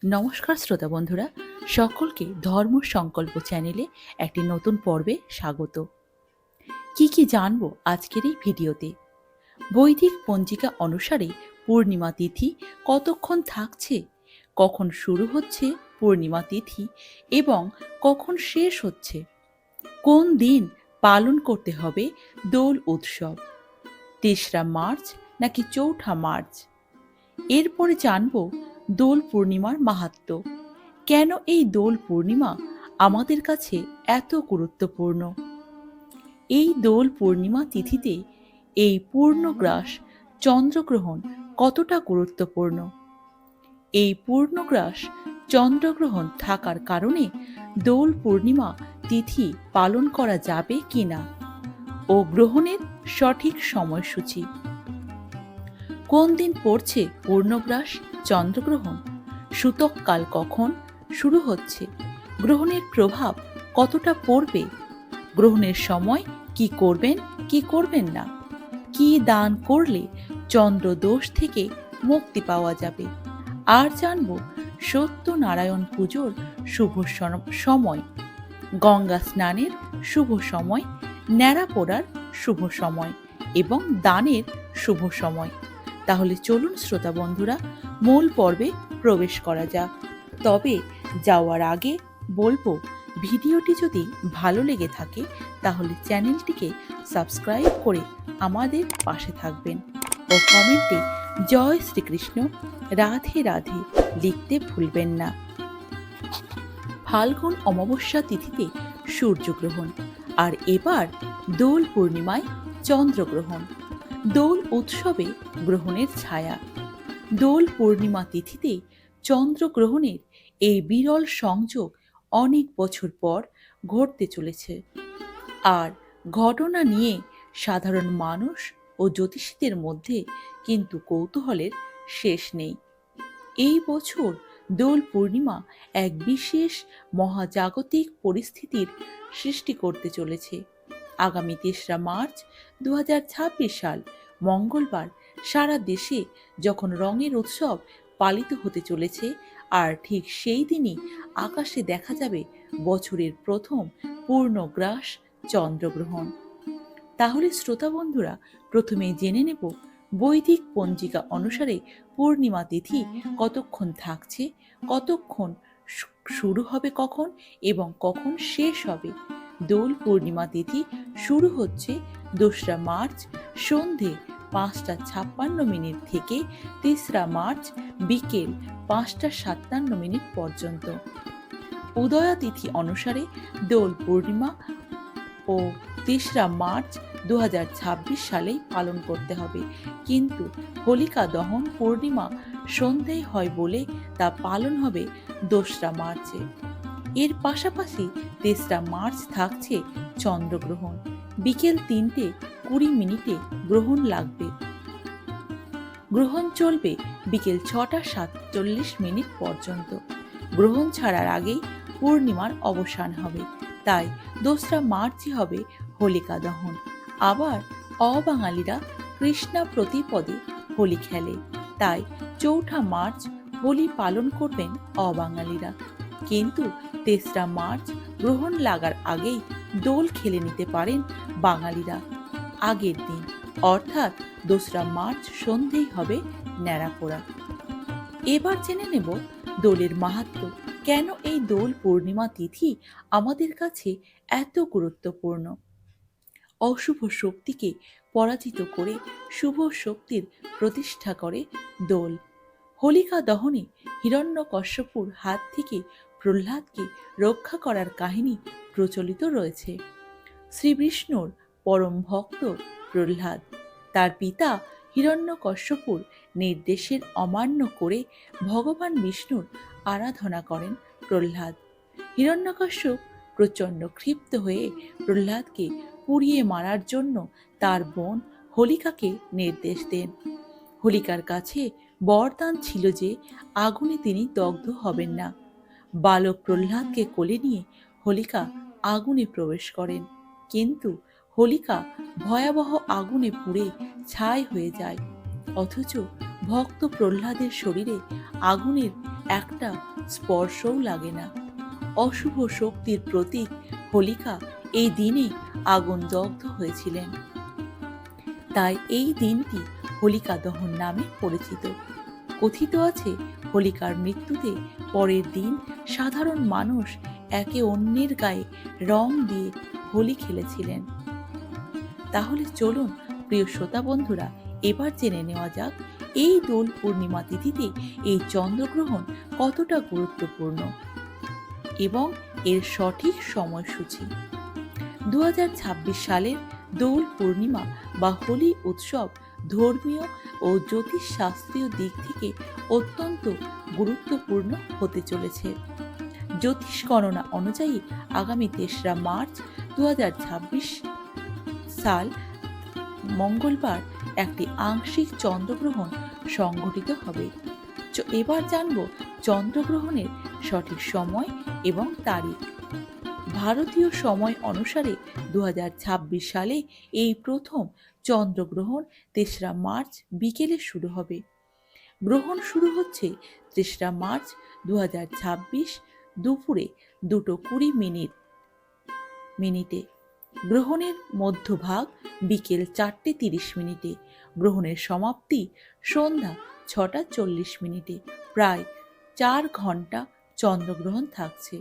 নমস্কার শ্রোতা বন্ধুরা, সকলকে ধর্ম সংকল্প চ্যানেলে একটি নতুন পর্বে স্বাগত। কি জানবো আজকের এই ভিডিওতে? বৈদিক পঞ্জিকা অনুসারে পূর্ণিমা তিথি কতক্ষণ থাকছে, কখন শুরু হচ্ছে পূর্ণিমা তিথি এবং কখন শেষ হচ্ছে, কোন দিন পালন করতে হবে দোল উৎসব, ৩রা মার্চ নাকি ৪ঠা মার্চ। এরপরে জানবো দোল পূর্ণিমার মাহাত্ম্য, কেন এই দোল পূর্ণিমা আমাদের কাছে এত গুরুত্বপূর্ণ। এই দোল পূর্ণিমা তিথিতে এই পূর্ণগ্রাস চন্দ্রগ্রহণ কতটা গুরুত্বপূর্ণ। এই পূর্ণগ্রাস চন্দ্রগ্রহণ থাকার কারণে দোল পূর্ণিমা তিথি পালন করা যাবে কিনা ও গ্রহণের সঠিক সময়সূচি। কোন দিন পড়ছে পূর্ণগ্রাস চন্দ্রগ্রহণ, সূতককাল কখন শুরু হচ্ছে, গ্রহণের প্রভাব কতটা পড়বে, গ্রহণের সময় কি করবেন কি করবেন না, কি দান করলে চন্দ্রদোষ থেকে মুক্তি পাওয়া যাবে। আর জানব সত্যনারায়ণ পুজোর শুভ সময়, গঙ্গা স্নানের শুভ সময়, ন্যাড়া পোড়ার শুভ সময় এবং দানের শুভ সময়। তাহলে চলুন শ্রোতা বন্ধুরা, মূল পর্বে প্রবেশ করা যাক। তবে যাওয়ার আগে বলবো, ভিডিওটি যদি ভালো লেগে থাকে তাহলে চ্যানেলটিকে সাবস্ক্রাইব করে আমাদের পাশে থাকবেন ও কমেন্টে জয় শ্রীকৃষ্ণ, রাধে রাধে লিখতে ভুলবেন না। ফাল্গুন অমাবস্যা তিথিতে সূর্যগ্রহণ, আর এবার দোল পূর্ণিমায় চন্দ্রগ্রহণ। দোল উৎসবে গ্রহণের ছায়া। দোল পূর্ণিমা তিথিতে চন্দ্রগ্রহণের এই বিরল সংযোগ অনেক বছর পর ঘটতে চলেছে। আর ঘটনা নিয়ে সাধারণ মানুষ ও জ্যোতিষীদের মধ্যে কিন্তু কৌতূহলের শেষ নেই। এই বছর দোল পূর্ণিমা এক বিশেষ মহাজাগতিক পরিস্থিতির সৃষ্টি করতে চলেছে। আগামী ৩রা মার্চ ২০২৬ সাল মঙ্গলবার সারা দেশে যখন রঙের উৎসব পালিত হতে চলেছে, আর ঠিক সেই দিনই আকাশে দেখা যাবে বছরের প্রথম পূর্ণগ্রাস চন্দ্রগ্রহণ। তাহলে শ্রোতা বন্ধুরা, প্রথমে জেনে নেব বৈদিক পঞ্জিকা অনুসারে পূর্ণিমা তিথি কতক্ষণ থাকছে, কতক্ষণ শুরু হবে কখন এবং কখন শেষ হবে। দোল পূর্ণিমা তিথি শুরু হচ্ছে ২রা মার্চ সন্ধে ৫টা ৫৬ থেকে ৩রা মার্চ বিকেল ৫টা ৫৭ পর্যন্ত। উদয়া তিথি অনুসারে দোল পূর্ণিমা ও ৩রা মার্চ ২০২৬ সালেই পালন করতে হবে, কিন্তু হোলিকা দহন পূর্ণিমা সন্ধ্যায় হয় বলে তা পালন হবে ২রা মার্চে। এর পাশাপাশি ৩রা মার্চ থাকছে চন্দ্রগ্রহণ। বিকেল ৩:২০ গ্রহণ লাগবে। গ্রহণ চলবে বিকেল ৬টা ৪৭ পর্যন্ত। গ্রহণ ছাড়ার আগেই পূর্ণিমার অবসান হবে, তাই ২রা মার্চই হবে হোলিকা দহন। আবার অবাঙালিরা কৃষ্ণা প্রতিপদে হোলি খেলে, তাই ৪ঠা মার্চ হোলি পালন করবেন অবাঙালিরা। কিন্তু ৩রা মার্চ গ্রহণ লাগার আগেই দোল খেলে নিতে পারেন বাঙালিরা। আগের দিন অর্থাৎ ২রা মার্চ সন্ধেই হবে ন্যাড়াপোড়া। এবার জেনে নেব দোলের মাহাত্ম্য, কেন এই দোল পূর্ণিমা তিথি আমাদের কাছে এত গুরুত্বপূর্ণ। অশুভ শক্তিকে পরাজিত করে শুভ শক্তির প্রতিষ্ঠা করে দোল। হোলিকা দহনে হিরণ্যকশ্যপুর হাত থেকে প্রহ্লাদকে রক্ষা করার কাহিনী প্রচলিত রয়েছে। শ্রীবিষ্ণুর পরম ভক্ত প্রহ্লাদ তার পিতা হিরণ্যকশ্যপুর নির্দেশের অমান্য করে ভগবান বিষ্ণুর আরাধনা করেন প্রহ্লাদ। হিরণ্যকশ্যপ প্রচণ্ড ক্ষিপ্ত হয়ে প্রহ্লাদকে পুড়িয়ে মারার জন্য তার বোন হোলিকাকে নির্দেশ দেন। হোলিকার কাছে বরদান ছিল যে আগুনে তিনি দগ্ধ হবেন না। বালক প্রহ্লাদকে কোলে নিয়ে হোলিকা আগুনে প্রবেশ করেন, কিন্তু হোলিকা ভয়াবহ আগুনে পুড়ে ছাই হয়ে যায়। অথচ ভক্ত প্রহ্লাদের শরীরে আগুনের একটা স্পর্শও লাগে না। অশুভ শক্তির প্রতীক হোলিকা এই দিনে আগুন দগ্ধ হয়েছিলেন, তাই এই দিনটি হোলিকা দহন নামে পরিচিত। কথিত আছে, হোলিকার মৃত্যুতে পরের দিন সাধারণ মানুষ একে অন্যের গায়ে রং দিয়ে হোলি খেলেছিলেন। তাহলে চলুন প্রিয় শ্রোতা বন্ধুরা, এবার জেনে নেওয়া যাক এই দোল পূর্ণিমা তিথিতে এই চন্দ্রগ্রহণ কতটা গুরুত্বপূর্ণ এবং এর সঠিক সময়সূচি। 2026 সালের দোল পূর্ণিমা বা হোলি উৎসব ধর্মীয় ও জ্যোতিষশাস্ত্রীয় দিক থেকে অত্যন্ত গুরুত্বপূর্ণ হতে চলেছে। জ্যোতিষ গণনা অনুযায়ী আগামী 3রা মার্চ 2026 সাল মঙ্গলবার একটি আংশিক চন্দ্রগ্রহণ সংঘটিত হবে। এবার জানব চন্দ্রগ্রহণের সঠিক সময় এবং তারিখ। ভারতীয় সময় অনুসারে 2026 সালে এই প্রথম চন্দ্রগ্রহণ 3রা মার্চ বিকেলে শুরু হবে। গ্রহণ শুরু হচ্ছে 3রা মার্চ 2026 দুপুরে 2:20 মিনিটে। গ্রহণের মধ্যভাগ বিকেল 4:30 গ্রহণের সমাপ্তি সন্ধ্যা 6:40 প্রায় 4 ঘন্টা চন্দ্রগ্রহণ থাকছে।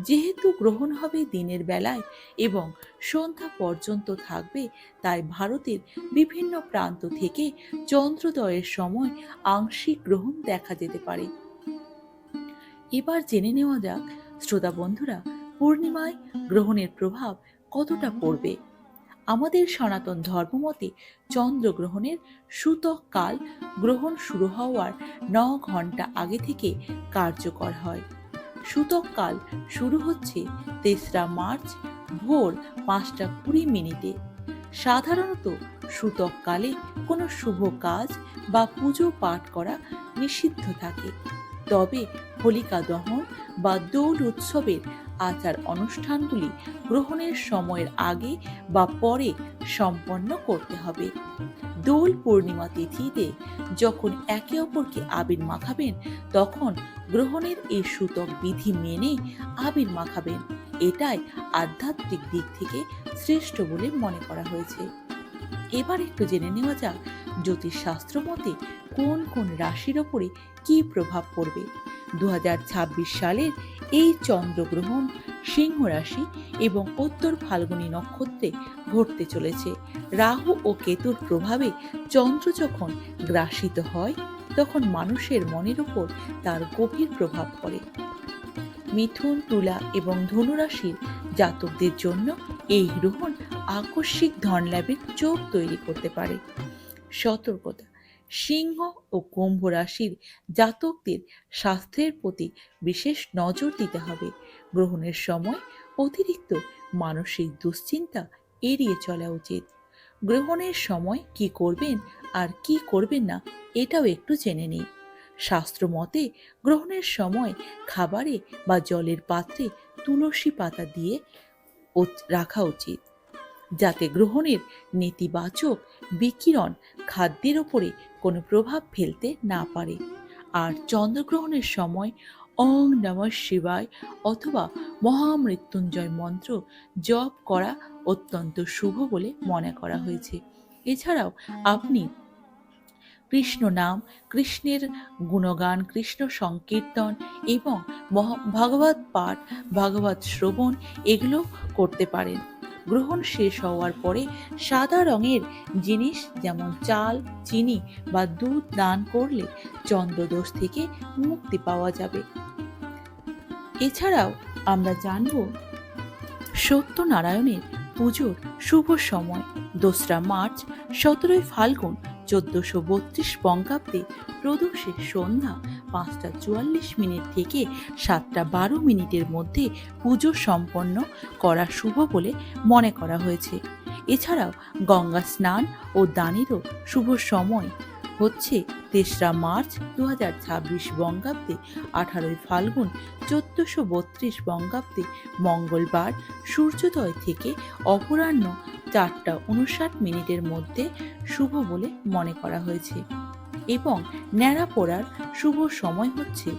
যেহেতু গ্রহণ হবে দিনের বেলায় এবং সন্ধ্যা পর্যন্ত থাকবে, তাই ভারতের বিভিন্ন প্রান্ত থেকে চন্দ্রোদয়ের সময় আংশিক গ্রহণ দেখা যেতে পারে। এবার জেনে নেওয়া যাক শ্রোতা বন্ধুরা, পূর্ণিমায় গ্রহণের প্রভাব কতটা পড়বে। আমাদের সনাতন ধর্মমতে চন্দ্রগ্রহণের সূতক কাল গ্রহণ শুরু হওয়ার 9 ঘন্টা আগে থেকে কার্যকর হয়। সূতক কাল শুরু হচ্ছে 3রা মার্চ ভোর 5:20 সাধারণত সূতক কালে কোনো শুভ কাজ বা পুজো পাঠ করা নিষিদ্ধ থাকে, তবে হোলিকা দহন বা দোল উৎসবের আচার অনুষ্ঠানগুলি গ্রহণের সময়ের আগে বা পরে সম্পন্ন করতে হবে। দোল পূর্ণিমা তিথিতে যখন একে অপরকে আবির মাখাবেন, তখন গ্রহণের এই সূতক বিধি মেনে আবির মাখাবেন। এটাই আধ্যাত্মিক দিক থেকে শ্রেষ্ঠ বলে মনে করা হয়েছে। এবার একটু জেনে নেওয়া যাক জ্যোতিষশাস্ত্র মতে কোন কোন রাশির ওপরে কি প্রভাব পড়বে। 2026 সালের এই চন্দ্রগ্রহণ সিংহ রাশি এবং উত্তর ফাল্গুনী নক্ষত্রে ঘটতে চলেছে। রাহু ও কেতুর প্রভাবে চন্দ্র যখন গ্রাসিত হয়, তখন মানুষের মনের উপর তার গভীর প্রভাব পড়ে। মিথুন, তুলা এবং ধনু রাশির জাতকদের জন্য এই গ্রহণ আকস্মিক ধনলাভের যোগ তৈরি করতে পারে। সতর্কতা: সিংহ ও কুম্ভ রাশির জাতকদের স্বাস্থ্যের প্রতি বিশেষ নজর দিতে হবে। গ্রহণের সময় অতিরিক্ত মানসিক দুশ্চিন্তা এড়িয়ে চলা উচিত। গ্রহণের সময় কি করবেন আর কি করবেন না, এটাও একটু জেনে নিই। শাস্ত্র মতে গ্রহণের সময় খাবারে বা জলের পাত্রে তুলসী পাতা দিয়ে রাখা উচিত, যাতে গ্রহণের নেতিবাচক বিকিরণ খাদ্যের ওপরে কোনো প্রভাব ফেলতে না পারে। আর চন্দ্রগ্রহণের সময় ওং নমঃ শিবায় অথবা মহামৃত্যুঞ্জয় মন্ত্র জপ করা অত্যন্ত শুভ বলে মনে করা হয়েছে। এছাড়াও আপনি কৃষ্ণ নাম, কৃষ্ণের গুণগান, কৃষ্ণ সংকীর্তন এবং ভাগবত পাঠ, ভাগবত শ্রবণ এগুলো করতে পারেন। গ্রহণ শেষ হওয়ার পরে সাদা রঙের জিনিস যেমন চাল, চিনি বা দুধ দান করলে চন্দ্রদোষ থেকে মুক্তি পাওয়া যাবে। এছাড়াও আমরা জানব সত্যনারায়ণের পুজোর শুভ সময়। 2রা মার্চ 17 ফাল্গুন 1432 বঙ্গাব্দে প্রদোষে সন্ধ্যা 5:44 থেকে 7:12 মধ্যে পুজো সম্পন্ন করা শুভ বলে মনে করা হয়েছে। এছাড়াও গঙ্গা স্নান ও দানেরও শুভ সময় হচ্ছে 3রা মার্চ 2026 বঙ্গাব্দে 18 ফাল্গুন 1432 বঙ্গাব্দে মঙ্গলবার সূর্যোদয় থেকে অপরাহ্ন 4:59 মধ্যে শুভ বলে মনে করা হয়েছে। এবং ন্যাড়া পড়ার শুভ সময় হচ্ছে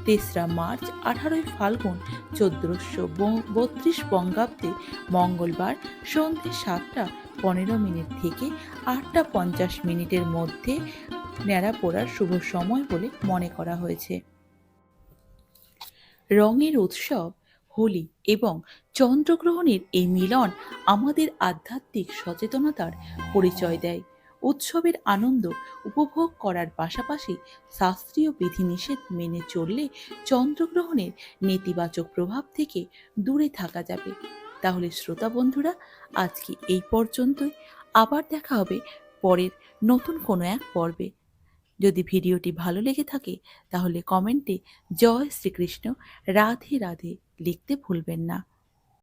তেসরা মার্চ 18 ফাল্গুন 1432 বঙ্গাব্দে মঙ্গলবার সন্ধ্যে 7:15 থেকে 8:50 মধ্যে ন্যাড়া পড়ার শুভ সময় বলে মনে করা হয়েছে। রঙের উৎসব হোলি এবং চন্দ্রগ্রহণের এই মিলন আমাদের আধ্যাত্মিক সচেতনতার পরিচয় দেয়। উৎসবের আনন্দ উপভোগ করার পাশাপাশি শাস্ত্রীয় বিধিনিষেধ মেনে চললে চন্দ্রগ্রহণের নেতিবাচক প্রভাব থেকে দূরে থাকা যাবে। তাহলে শ্রোতা বন্ধুরা, আজকে এই পর্যন্তই। আবার দেখা হবে পরের নতুন কোনো এক পর্বে। যদি ভিডিওটি ভালো লেগে থাকে তাহলে কমেন্টে জয় শ্রীকৃষ্ণ, রাধে রাধে লিখতে ভুলবেন না।